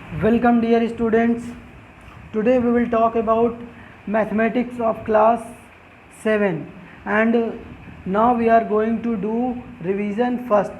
Welcome dear students. Today we will talk about mathematics of class 7 and now we are going to do revision first.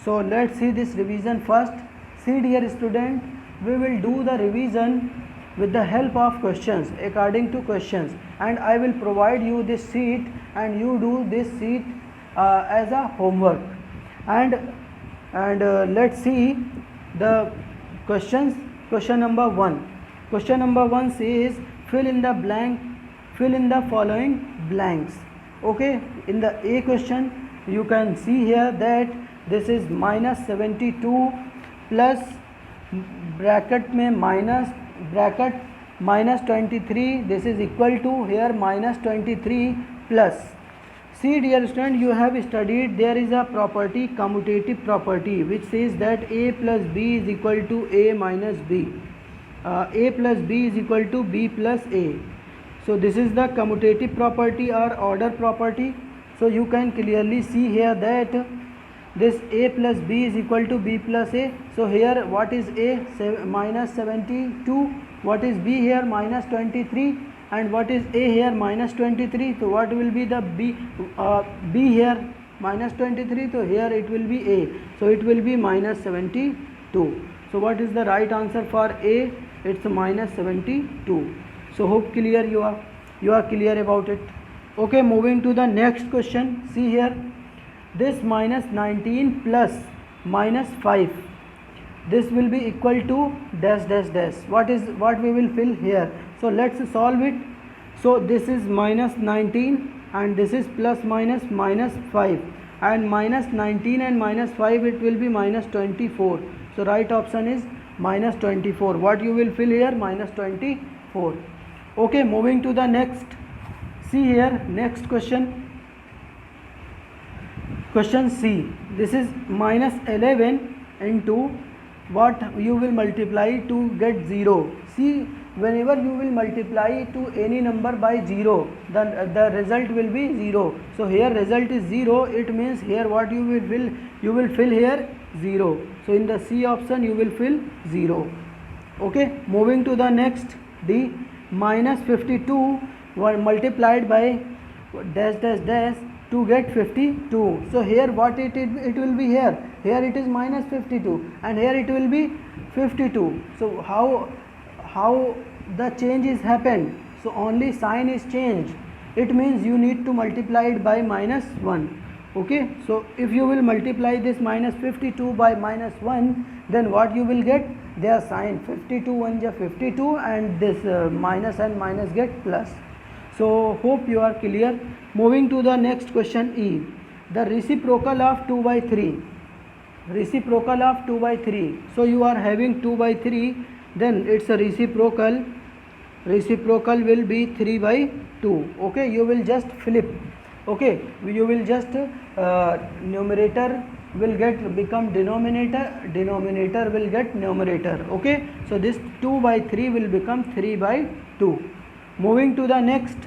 So let's see this revision first. See dear student, we will do the revision with the help of questions according to questions, and I will provide you this sheet and you do this sheet as a homework. And let's see the questions. Question number 1. Question number 1 says fill in the blank, fill in the following blanks. Okay, in the A question you can see here that this is minus 72 plus bracket में minus 23, this is equal to here minus 23 plus. See dear student, you have studied there is a property, commutative property, which says that a plus b is equal to a minus b, a plus b is equal to b plus a. So this is the commutative property or order property. So you can clearly see here that this a plus b is equal to b plus a. So here what is a? Minus 72. What is b here? Minus 23. And what is a here? Minus 23. So what will be the b here? Minus 23. So here it will be a. So it will be minus 72. So what is the right answer for a? It's minus 72. So hope clear you are clear about it. Okay, moving to the next question. See here, this minus 19 plus minus 5, this will be equal to dash dash dash. What we will fill here? So let's solve it. So this is minus 19 and this is plus minus 5, and minus 19 and minus 5 it will be minus 24. So right option is minus 24. What you will fill here? Minus 24. Okay, moving to the next. See here, next question. Question C. This is minus 11 into what you will multiply to get 0. See, whenever you will multiply to any number by 0, the result will be 0. So here result is 0. It means here what you will fill? You will fill here 0. So in the C option you will fill 0. Okay, moving to the next. D. Minus 52 multiplied by dash dash dash to get 52. So here what it will be here? Here it is minus 52 and here it will be 52. So how the change is happened? So only sign is changed. It means you need to multiply it by minus 1. Okay, so if you will multiply this minus 52 by minus 1, then what you will get? Their sign 52 1 ja 52 and this minus and minus get plus. So hope you are clear. Moving to the next question. E. The reciprocal of 2 by 3. Reciprocal of 2 by 3. So you are having 2 by 3, then it's a reciprocal. Reciprocal will be 3 by 2. Okay, you will just flip. Okay, you will just numerator will become denominator, denominator will get numerator. Okay, so this 2 by 3 will become 3 by 2. Moving to the next.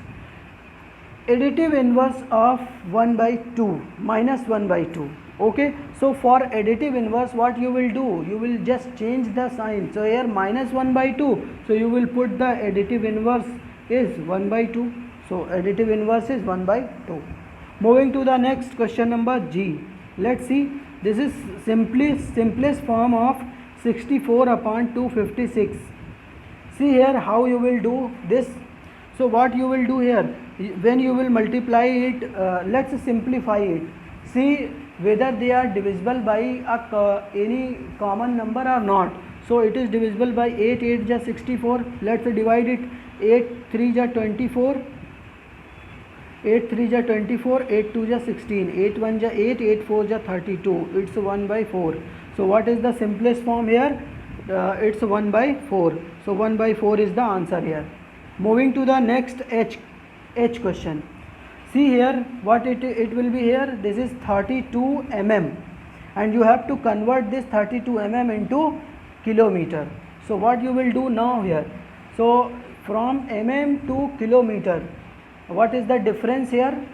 Additive inverse of 1 by 2 minus 1 by 2. Okay, so for additive inverse what you will do? You will just change the sign. So here minus 1 by 2. So you will put the additive inverse is 1 by 2. So additive inverse is 1 by 2. Moving to the next question number G. Let's see. This is simplest form of 64 upon 256. See here how you will do this. So what you will do here? When you will multiply it, let's simplify it. See whether they are divisible by any common number or not. So it is divisible by 8 8 ja 64. Let's divide it. 8 3 ja 24. 8 3 ja 24, 8 2 ja 16, 8 1 ja 8, 8 4 ja 32. It's 1 by 4. So what is the simplest form here? It's 1 by 4. So 1 by 4 is the answer here. Moving to the next H question. See here what it will be here. This is 32 mm and you have to convert this 32 mm into kilometer. So what you will do now here? So from mm to kilometer, what is the difference here?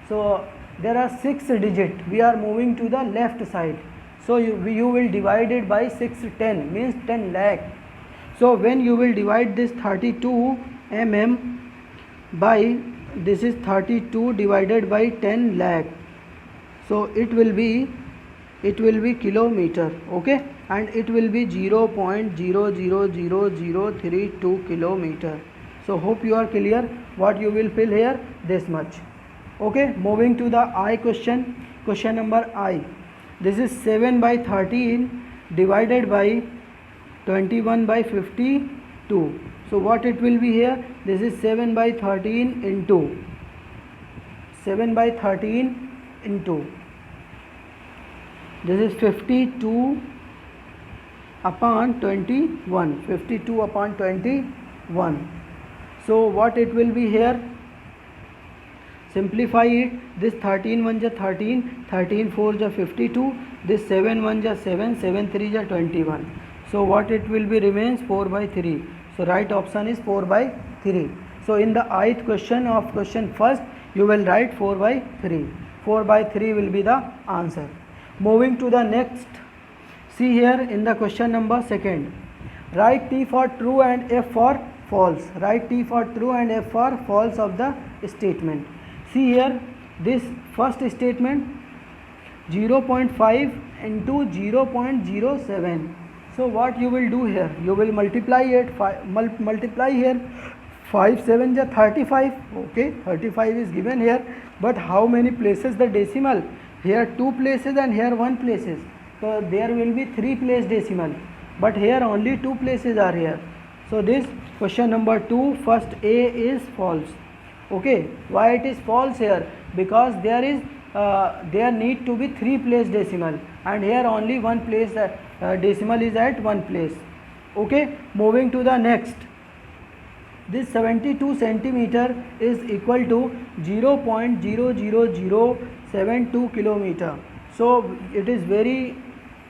So there are 6 digits. We are moving to the left side. So you will divide it by 610, means 10 lakh. So when you will divide this 32 mm by, this is 32 divided by 10 lakh, so it will be kilometer, okay, and it will be 0.000032 kilometer. So hope you are clear what you will fill here, this much. Okay, moving to the I question number I. This is 7 by 13 divided by 21 by 52. So what it will be here? This is 7 by 13 into 7 by 13 into, this is 52 upon 21, 52 upon 21. So what it will be here? Simplify it. This 13 1 ja 13, 13 4 ja 52, this 7 1 ja 7, 7 3 ja 21. So what it will be remains? 4 by 3. So right option is 4 by 3. So in the ith question of question first, you will write 4 by 3. 4 by 3 will be the answer. Moving to the next, see here in the question number second, write T for true and F for false. Write T for true and F for false of the statement. See here, this first statement 0.5 into 0.07. So what you will do here? You will multiply it, multiply here, 5 7 ja 35, okay, 35 is given here, but how many places the decimal? Here 2 places and here 1 places. So there will be 3 place decimal, but here only 2 places are here. So this question number 2, first A is false. Okay, why it is false here? Because there is there need to be 3 place decimal, and here only 1 place decimal is at 1 place. Okay, moving to the next. This 72 centimeter is equal to 0.00072 kilometer. So it is very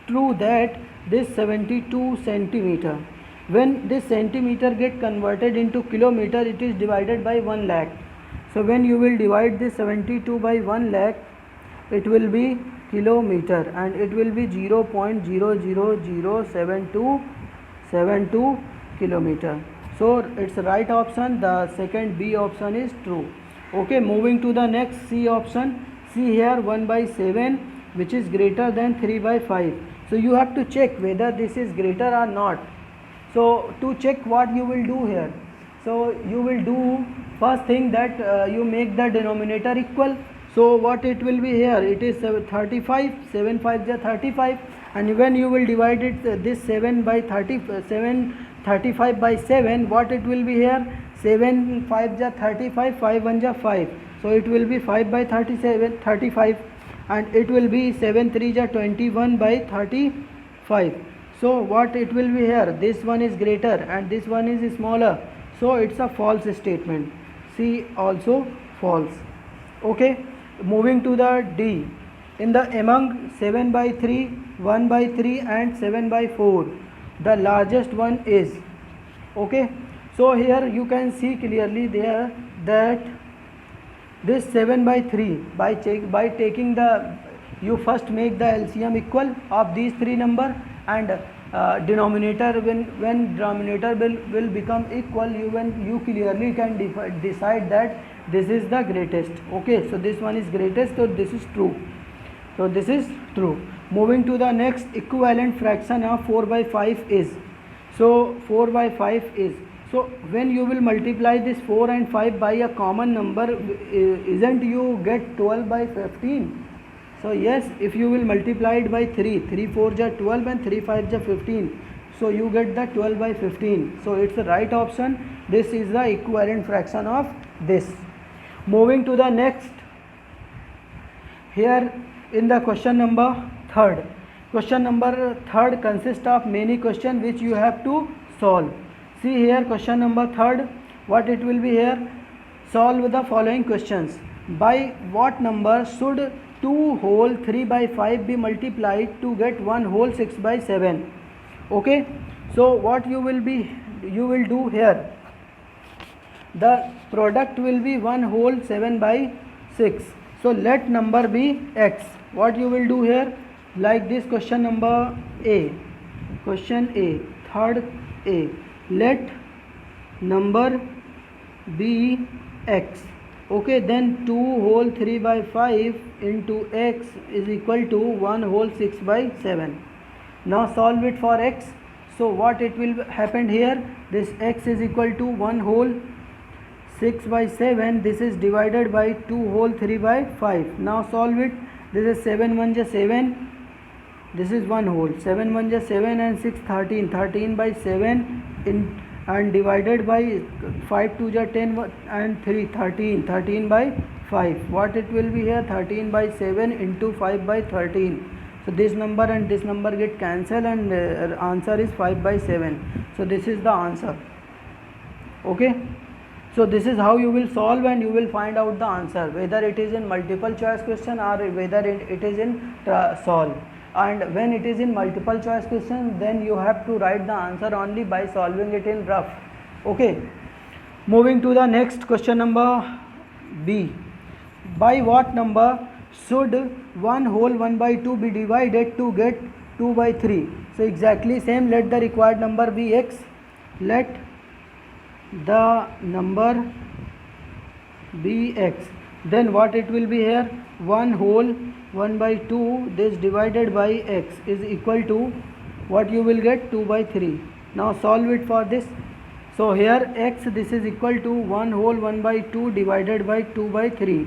true that this 72 centimeter, when this centimeter get converted into kilometer, it is divided by 1 lakh. So when you will divide this 72 by 1 lakh, it will be kilometer, and it will be 0.00072 kilometer. So it's right option, the second B option is true. Okay, moving to the next C option. See here 1 by 7 which is greater than 3 by 5. So you have to check whether this is greater or not. So to check, what you will do here? So you will do first thing that you make the denominator equal. So what it will be here? It is 35, 7 5 ja 35, and when you will divide it this 7 by 35 by 7, what it will be here? 7 5 ja 35, 5 1 ja 5. So it will be 5 by 35, and it will be 7 3 ja 21 by 35. So what it will be here? This one is greater and this one is smaller. So it's a false statement. C also false. Okay, moving to the D. In the among 7 by 3, 1 by 3 and 7 by 4, the largest one is, okay. So here you can see clearly there that this 7 by 3, by taking the, you first make the LCM equal of these 3 number, and denominator, when denominator will become equal, you clearly can decide that this is the greatest. Okay, so this one is greatest, so this is true. So this is true. Moving to the next, equivalent fraction of 4 by 5 is. So 4 by 5 is. So when you will multiply this 4 and 5 by a common number, isn't you get 12 by 15? So yes, if you will multiply it by 3, 3 4 ja 12 and 3 5 ja 15. So you get the 12 by 15. So it's the right option. This is the equivalent fraction of this. Moving to the next. Here in the question number 3rd. Question number 3rd consists of many questions which you have to solve. See here question number 3rd. What it will be here? Solve the following questions. By what number should 2 whole 3 by 5 be multiplied to get 1 whole 6 by 7? Okay, so what you will do here, the product will be 1 whole 7 by 6. So let number be x. What you will do here? like this question number A. Question A, third A. Let number be x. Okay, then 2 whole 3 by 5 into x is equal to 1 whole 6 by 7. Now solve it for x. So what it will happen here, this x is equal to 1 whole 6 by 7, this is divided by 2 whole 3 by 5. Now solve it. This is 7 1 ja 7, this is 1 whole, 7 1 ja 7 and 6 13, 13 by 7 in, and divided by 5 2 ja 10 and 3 13, 13 by 5. What it will be here, 13 by 7 into 5 by 13. So this number and this number get cancelled and answer is 5 by 7. So this is the answer. Okay. So this is how you will solve and you will find out the answer, whether it is in multiple choice question or whether it is in solve. And when it is in multiple choice question, then you have to write the answer only by solving it in rough. Okay. Moving to the next question number B. By what number should 1 whole 1 by 2 be divided to get 2 by 3? So exactly same, let the required number be x. Let the number be x. Then what it will be here, 1 whole 1 by 2, this divided by x is equal to what you will get, 2 by 3. Now solve it for this. So here x, this is equal to 1 whole 1 by 2 divided by 2 by 3.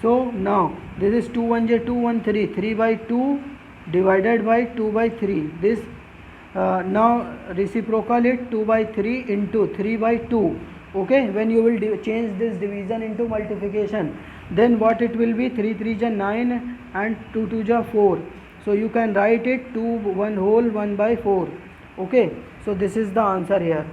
So now this is 2 1 ja 2 1 3, 3 by 2 divided by 2 by 3. This now reciprocal it, 2 by 3 into 3 by 2. Okay, when you will change this division into multiplication, then what it will be, 3 3 ja 9 and 2 2 ja 4. So you can write it 2 1 whole 1 by 4. Okay, so this is the answer here.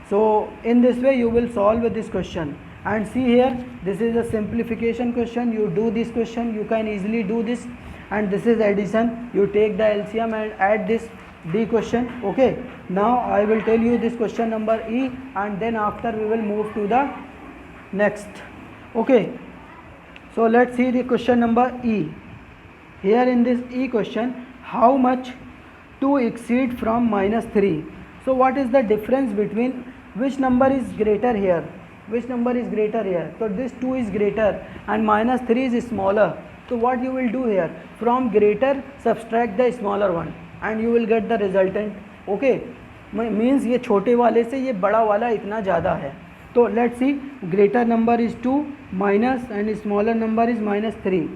So in this way you will solve this question. And see here, this is a simplification question. You do this question, you can easily do this. And this is addition, you take the LCM and add this D question. Okay, now I will tell you this question number E, and then after we will move to the next. Okay, so let's see the question number E. Here in this E question, how much 2 exceed from minus 3? So what is the difference between, which number is greater here? Which number is greater here? So this 2 is greater and minus 3 is smaller. So what you will do here, from greater subtract the smaller one and you will get the resultant. Okay, means ये छोटे वाले से ये बड़ा वाला इतना ज़्यादा है. तो let's see, greater number is 2 minus and smaller number is minus 3.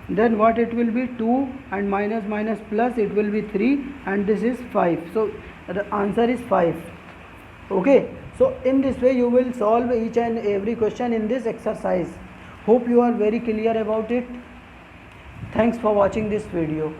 Then what it will be, 2 and minus minus plus, it will be 3 and this is 5. So the answer is 5. Okay, so in this way you will solve each and every question in this exercise. Hope you are very clear about it. Thanks for watching this video.